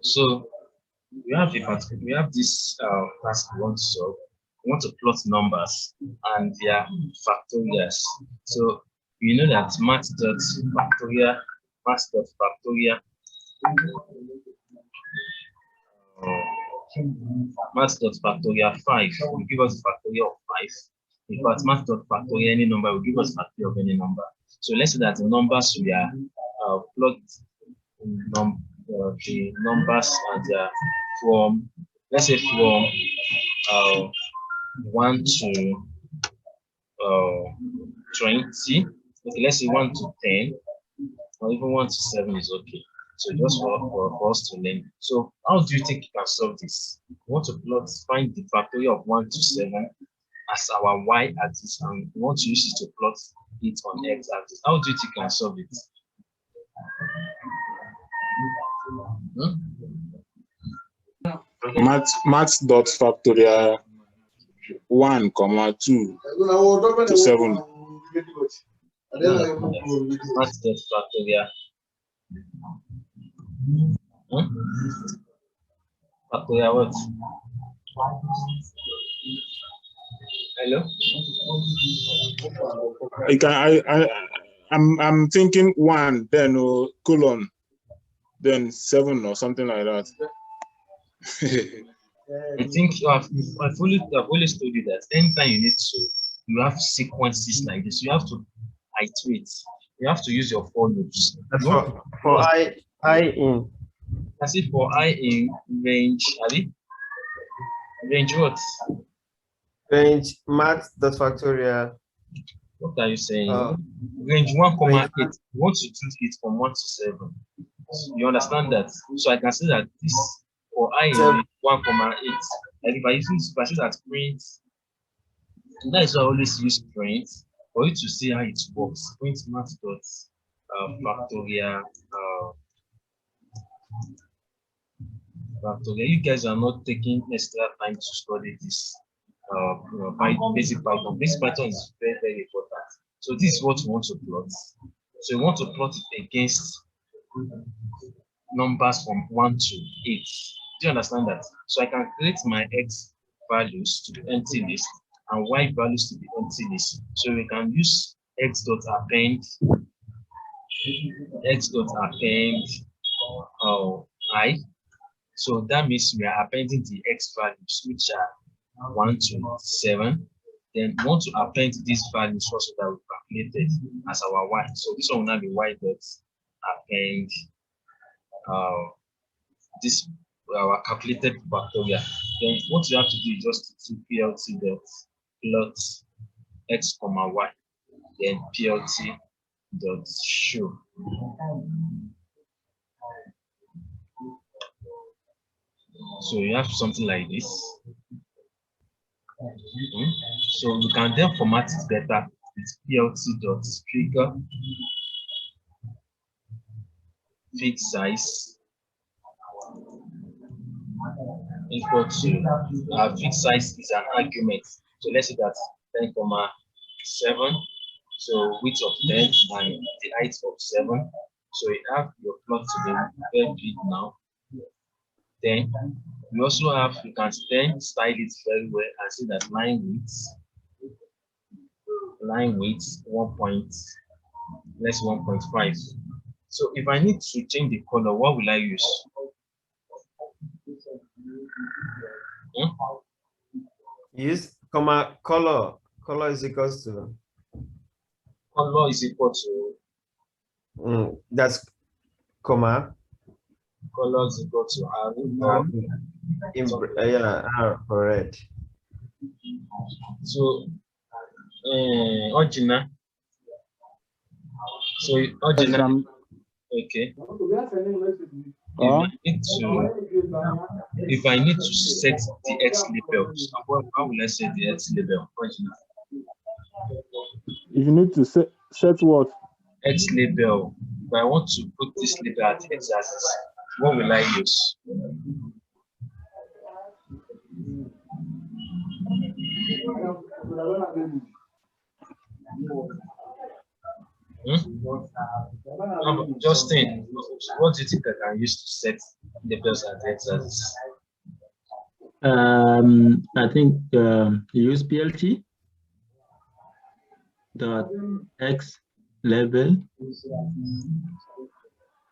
So we have this task we want to solve. We want to plot numbers and their factorials. So you know that math.factorial math.factorial 5 will give us the factorial of 5. In fact, math.factorial any number will give us factorial of any number. So let's say that the numbers we are plugged the numbers and their from, let's say from 1 to 20. Okay, let's say 1 to 10, or even 1 to 7 is okay. So just for us to learn. So how do you think you can solve this? We want to find the factorial of 1 to 7 as our y-axis, and we want to use it to plot it on x-axis. How do you think you can solve it? Maths.factorial 1, 2 to 7. Maths.factorial. Factorial what? Hello? I'm thinking 1, then colon, then 7 or something like that. I think I've always told you that anytime you have sequences like this, you have to iterate. You have to use your for loops. For I in. As if for I in range, range what? Range math.factorial. What are you saying? Range 1, 8. You want to choose it from 1 to 7. You understand that? So I can say that this for I in range 1, 8. And if I say that print, that is why I always use print for you to see how it works. Print math.factorial. Factorial. You guys are not taking extra time to study this basic Python. Basic Python is very, very important. So this is what we want to plot. So we want to plot it against numbers from 1 to 8. Do you understand that? So I can create my x values to the empty list and y values to the empty list. So we can use x.append I. So that means we are appending the x values, which are 1 to 7. Then we want to append these values also that we calculated as our y. So this one will now be y dot append this our calculated factorial. Then what you have to do is just to plt dot plot x comma y. Then plt dot show. So you have something like this. So we can then format it better with plt.trigger fit size equal to fit size is an argument. So let's say that 10,7. So width of 10 and the height of 7. So you have your plot to be very big now. Then we also have, you can then style it very well and see that line width 1.5. So if I need to change the color, what will I use? Use comma color. Color is equal to. Color is equal to. That's comma. Color is equal to R. Yeah, R for red. So original. So original. Okay. If I need to set the X label, how will I set the X label? If you need to set what? X label. If I want to put this label at the X axis, what will I use? Justin, what do you think I can use to set labels and x-axis? I think use PLT dot x level.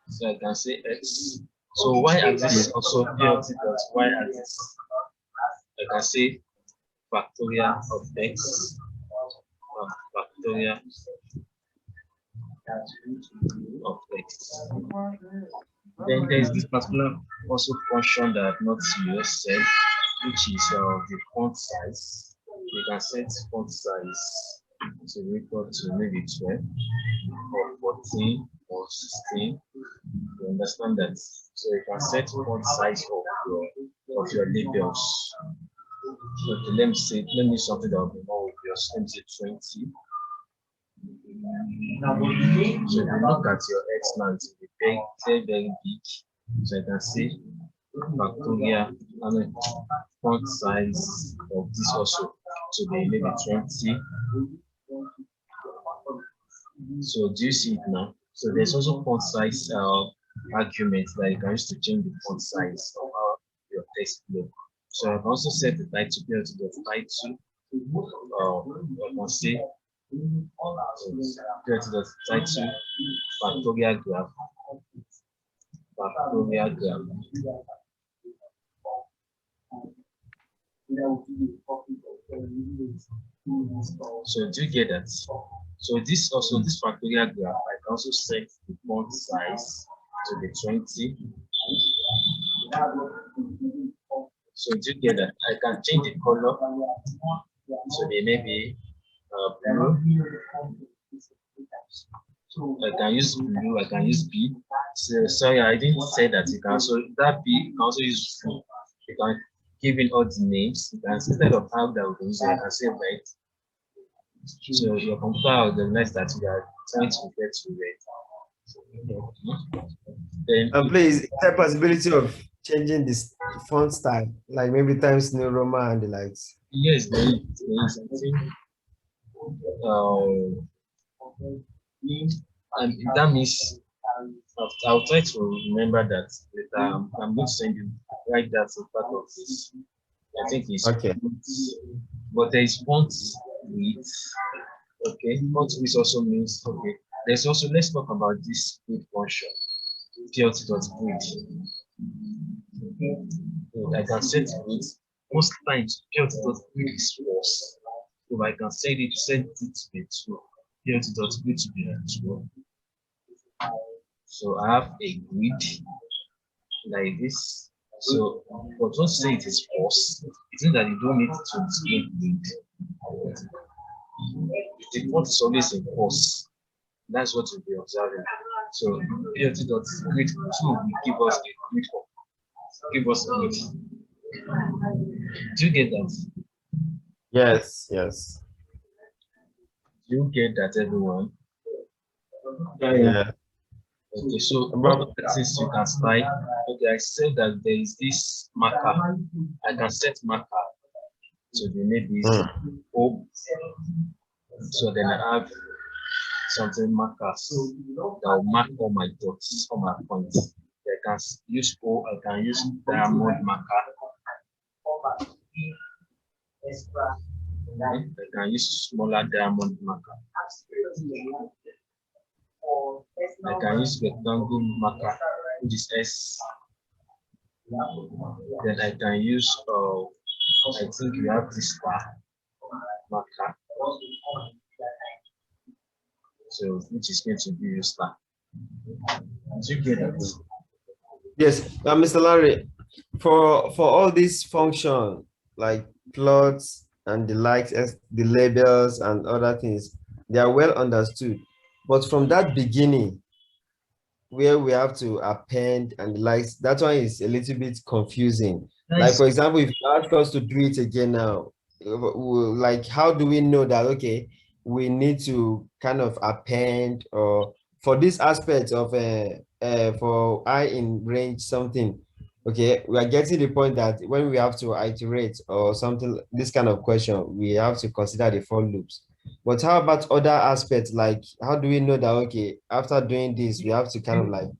So I can say x. So y-axis is also PLT dot y-axis. I can say factorial of x, factorial of x. Then there is this particular also function that I've not said, which is the font size. You can set font size to equal to maybe 12 or 14 or 16. You understand that? So you can set font size of your labels. So let me use something that will be more obvious. Let me say 20. So if you look at your X now, it will be very, very big. So I can say factorial font size of this also to be maybe 20. So do you see it now? So there's also font size arguments that you can use to change the font size of your text label. So I can also set the title to the title. I can say to the title factorial graph. Factorial graph. So do you get that? So this factorial graph, I can also set the font size to the 20. So do you get that? I can change the color. So they may be blue. I can use blue, I can use B. So sorry, I didn't say that. You can also that B, you can also use blue. You can give in all the names. You can instead of how that we use it, I can say red. So your computer will recognize that you are trying to get to red. Then please, is there a possibility of changing this font style, like maybe Times New Roman and the likes? Yes, there is. I think and that means I'll try to remember that later. I'm going to send you right that's a part of this. I think it's okay. But there is font width. Okay, font width also means okay. There's also let's talk about this grid function. PLT.grid. I can set it. Most times PLT.grid is false. So I can set it to be true. PLT.grid to be true. So I have a grid like this. So, but don't say it is false. It means that you don't need to display grid. The font is always in false. That's what you'll be observing. So PLT.grid 2 will give us a grid. Give us a grid. Do you get that? Yes, yes. Do you get that, everyone? Yeah. Okay, so since you can style, okay, I said that there is this marker. I can set marker. So they made this O. So then I have something markers that will mark all my dots, all my points. I can use O, I can use diamond marker. I can use smaller diamond marker. I can use rectangle marker, which is S. Then I can use I think we have this star marker. So which is going to be your star. Do you get it? Yes, Mr. Larry, for all these functions like plots and the likes, the labels and other things, they are well understood. But from that beginning, where we have to append and the likes, that one is a little bit confusing. Nice. Like, for example, if you ask us to do it again now, like, how do we know that, okay, we need to kind of append, or for this aspect of for I in range something, okay, we are getting the point that when we have to iterate or something, this kind of question, we have to consider the for loops. But how about other aspects? Like, how do we know that, okay, after doing this, we have to kind of like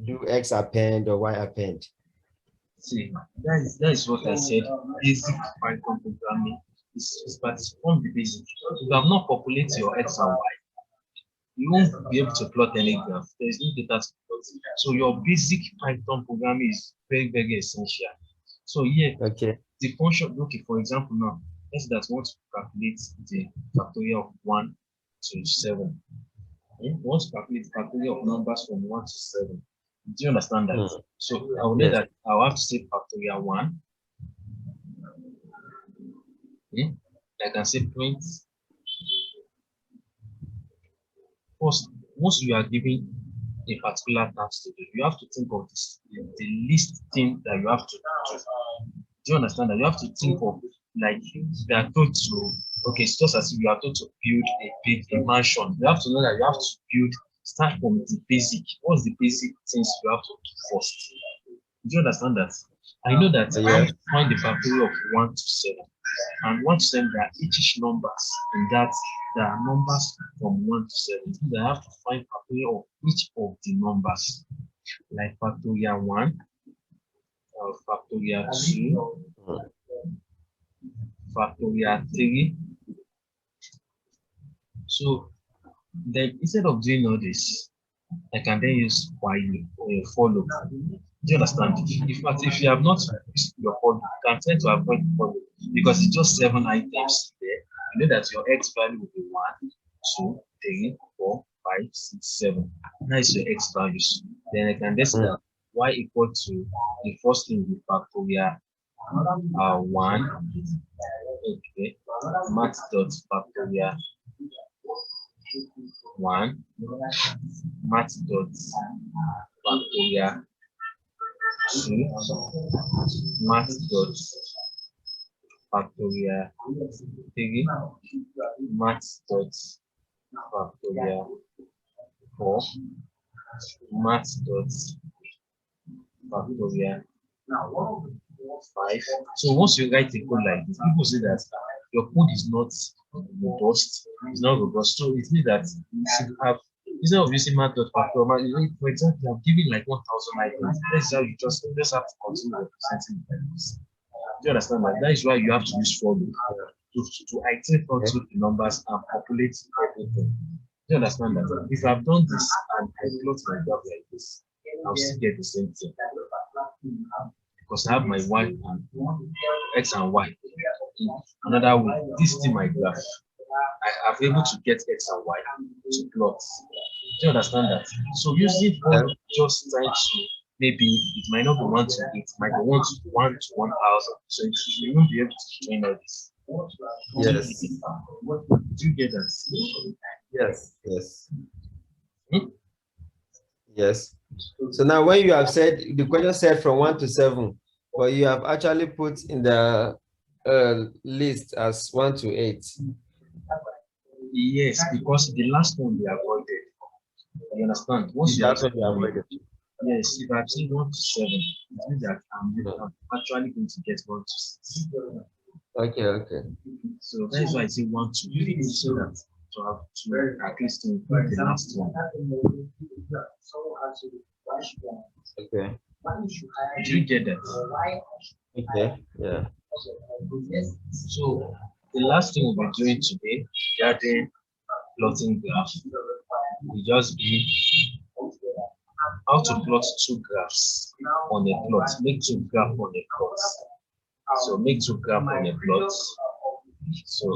do X append or Y append? See, that is what I said. Basic Python programming is but from the basic. If you have not populated your X and Y, you won't be able to plot any graph. There is no data to plot. So your basic Python programming is very, very essential. So here, Okay. the function, okay, for example, now, let's say that we want to calculate the factorial of 1 to 7. We want to calculate the factorial of numbers from 1 to 7. Do you understand that? So I will know that I'll have to say factorial 1. Okay. I can say print. First, once you are giving a particular task to do, you have to think of this, the least thing that you have to do. Do you understand that? You have to think of, like, they are told to, okay, it's just as if you are told to build a mansion. You have to know that you have to build, start from the basic. What's the basic things you have to do first? Do you understand that? I know that I have to find the factorial of 1 to 7. And 1 to 7, there are each numbers in that. There are numbers from 1 to 7. So I have to find factorial of each of the numbers, like factorial 1, factorial 2, factorial 3. So then instead of doing all this, I can then use while for loop. Do you understand? In fact, if you have not used your for loop, you can tend to avoid for loop because it's just 7 items there. You know that your X value will be 1, 2, 3, 4, 5, 6, 7. That is your X values. Then I can just say that Y equal to the first thing with factorial 1. Okay. Max dot factorial 1. Max dot factorial 2. Max dot factorial 3. Max dot factorial 4. Max dot factorial 5. So once you write a code like this, people say that your code is not robust. It's not robust. So it means that you should have, instead of using math.factorial, for example, I'm giving like 1,000 items. That's how you just have to continue representing the values. Do you understand that? That is why you have to use for loop to iterate onto the numbers and populate everything. Do you understand that? If I've done this and I plot my graph like this, I'll still get the same thing. Because I have my y and x and y. Another way, this is my graph. I am able to get x and y to plot. Do you understand that? So using for just trying to, maybe it might not be 1 to 8, it might be 1 to 1,000. So you won't be able to train all this. Yes. Do you get that? Yes. Yes. Yes. So now when you have said, the question said from 1 to 7, but you have actually put in the list as 1 to 8. Yes, because the last one we avoided. You understand? Once you have avoided. Yes, if I've seen 1 to 7, it means that I'm actually going to get 1 to 6. Okay, okay. So that is why I say 1 to 3, so that to have to at least to include the last one. Okay. Do you get that? Okay, yeah. So the last thing we'll be doing today, regarding plotting graph, will just be how to plot 2 graphs on a plot. Make 2 graphs on a plot. So make 2 graphs on a plot. So